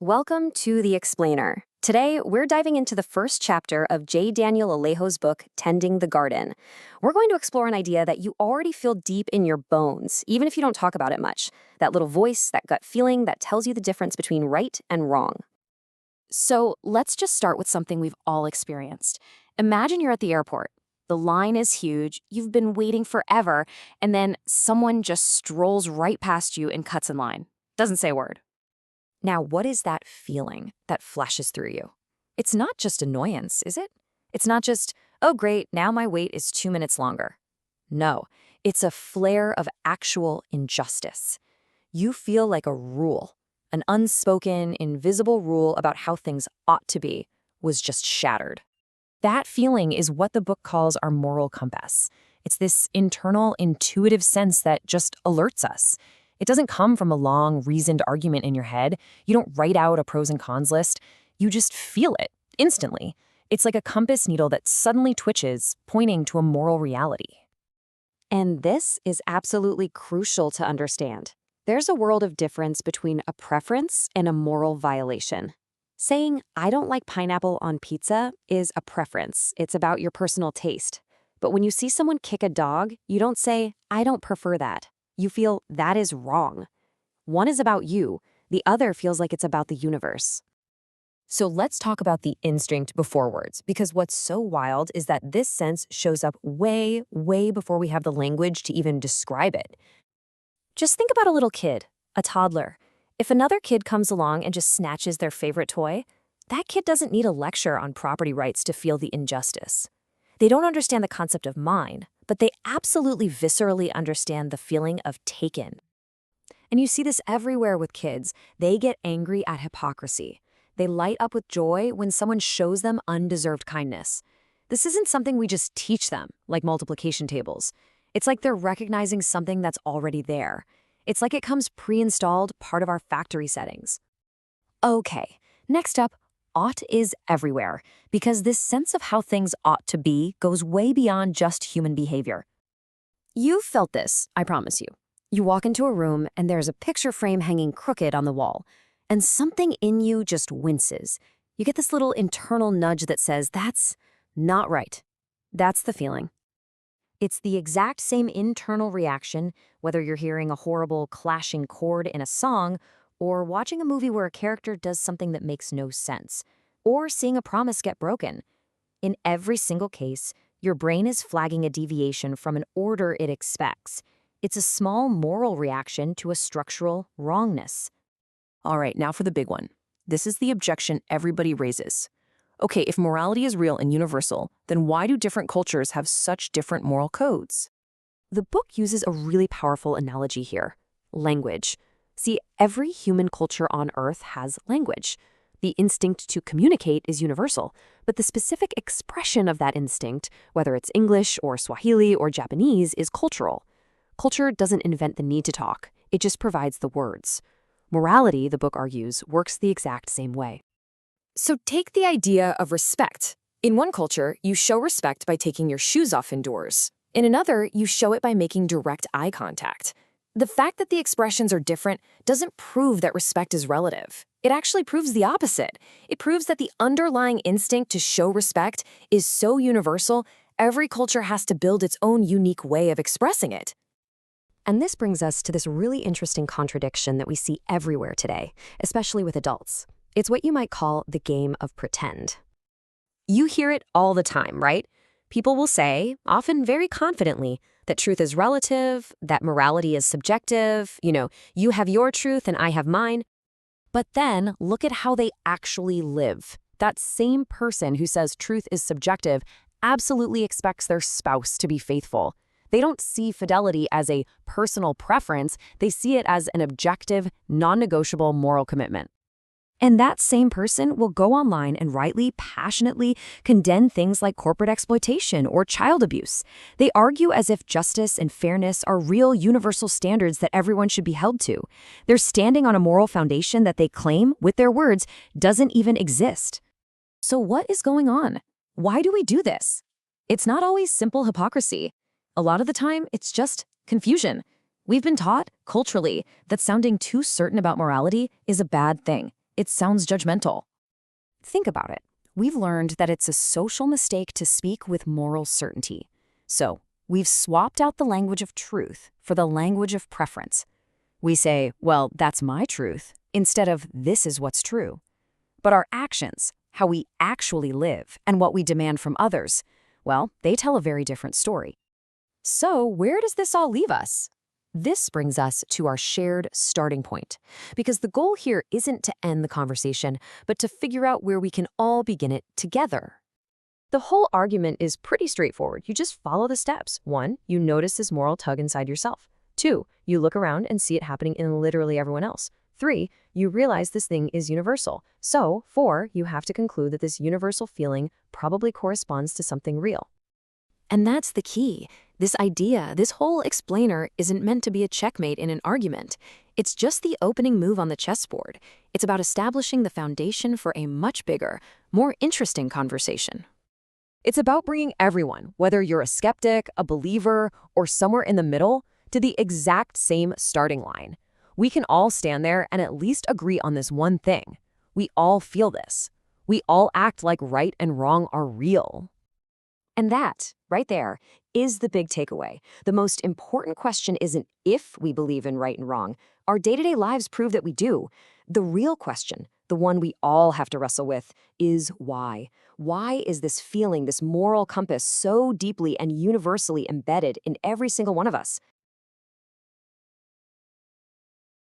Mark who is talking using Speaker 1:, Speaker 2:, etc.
Speaker 1: Welcome to The Explainer. Today, we're diving into the first chapter of J. Daniel Alejo's book, Tending the Garden. We're going to explore an idea that you already feel deep in your bones, even if you don't talk about it much. That little voice, that gut feeling that tells you the difference between right and wrong. So let's just start with something we've all experienced. Imagine you're at the airport. The line is huge, you've been waiting forever, and then someone just strolls right past you and cuts in line. Doesn't say a word. Now, what is that feeling that flashes through you? It's not just annoyance, is it? It's not just, oh great, now my wait is 2 minutes longer. No, it's a flare of actual injustice. You feel like a rule, an unspoken, invisible rule about how things ought to be, was just shattered. That feeling is what the book calls our moral compass. It's this internal, intuitive sense that just alerts us. It doesn't come from a long, reasoned argument in your head. You don't write out a pros and cons list. You just feel it, instantly. It's like a compass needle that suddenly twitches, pointing to a moral reality. And this is absolutely crucial to understand. There's a world of difference between a preference and a moral violation. Saying, I don't like pineapple on pizza is a preference. It's about your personal taste. But when you see someone kick a dog, you don't say, I don't prefer that. You feel that is wrong. One is about you, the other feels like it's about the universe. So let's talk about the instinct before words, because what's so wild is that this sense shows up way, way before we have the language to even describe it. Just think about a little kid, a toddler. If another kid comes along and just snatches their favorite toy, that kid doesn't need a lecture on property rights to feel the injustice. They don't understand the concept of mine, but they absolutely viscerally understand the feeling of taken. And you see this everywhere with kids. They get angry at hypocrisy. They light up with joy when someone shows them undeserved kindness. This isn't something we just teach them, like multiplication tables. It's like they're recognizing something that's already there. It's like it comes pre-installed, part of our factory settings. Okay, next up, ought is everywhere, because this sense of how things ought to be goes way beyond just human behavior. You've felt this, I promise you. You walk into a room and there's a picture frame hanging crooked on the wall, and something in you just winces. You get this little internal nudge that says, that's not right. That's the feeling. It's the exact same internal reaction, whether you're hearing a horrible clashing chord in a song, or watching a movie where a character does something that makes no sense, or seeing a promise get broken. In every single case, your brain is flagging a deviation from an order it expects. It's a small moral reaction to a structural wrongness.
Speaker 2: All right, now for the big one. This is the objection everybody raises. Okay, if morality is real and universal, then why do different cultures have such different moral codes?
Speaker 1: The book uses a really powerful analogy here: language. See, every human culture on Earth has language. The instinct to communicate is universal, but the specific expression of that instinct, whether it's English or Swahili or Japanese, is cultural. Culture doesn't invent the need to talk, it just provides the words. Morality, the book argues, works the exact same way. So take the idea of respect. In one culture, you show respect by taking your shoes off indoors. In another, you show it by making direct eye contact. The fact that the expressions are different doesn't prove that respect is relative. It actually proves the opposite. It proves that the underlying instinct to show respect is so universal, every culture has to build its own unique way of expressing it. And this brings us to this really interesting contradiction that we see everywhere today, especially with adults. It's what you might call the game of pretend. You hear it all the time, right? People will say, often very confidently, that truth is relative, that morality is subjective, you have your truth and I have mine. But then look at how they actually live. That same person who says truth is subjective absolutely expects their spouse to be faithful. They don't see fidelity as a personal preference, they see it as an objective, non-negotiable moral commitment. And that same person will go online and rightly, passionately condemn things like corporate exploitation or child abuse. They argue as if justice and fairness are real universal standards that everyone should be held to. They're standing on a moral foundation that they claim, with their words, doesn't even exist. So what is going on? Why do we do this? It's not always simple hypocrisy. A lot of the time, it's just confusion. We've been taught, culturally, that sounding too certain about morality is a bad thing.
Speaker 2: It sounds judgmental.
Speaker 3: Think about it. We've learned that it's a social mistake to speak with moral certainty. So, we've swapped out the language of truth for the language of preference. We say, well, that's my truth, instead of this is what's true. But our actions, how we actually live, and what we demand from others, well, they tell a very different story.
Speaker 1: So, where does this all leave us? This brings us to our shared starting point, because the goal here isn't to end the conversation, but to figure out where we can all begin it together. The whole argument is pretty straightforward. You just follow the steps. 1, you notice this moral tug inside yourself. 2, you look around and see it happening in literally everyone else. 3, you realize this thing is universal. So, 4, you have to conclude that this universal feeling probably corresponds to something real. And that's the key. This idea, this whole explainer, isn't meant to be a checkmate in an argument. It's just the opening move on the chessboard. It's about establishing the foundation for a much bigger, more interesting conversation.
Speaker 2: It's about bringing everyone, whether you're a skeptic, a believer, or somewhere in the middle, to the exact same starting line. We can all stand there and at least agree on this one thing. We all feel this. We all act like right and wrong are real.
Speaker 1: And that, right there, is the big takeaway. The most important question isn't if we believe in right and wrong. Our day-to-day lives prove that we do. The real question, the one we all have to wrestle with, is why. Why is this feeling, this moral compass, so deeply and universally embedded in every single one of us?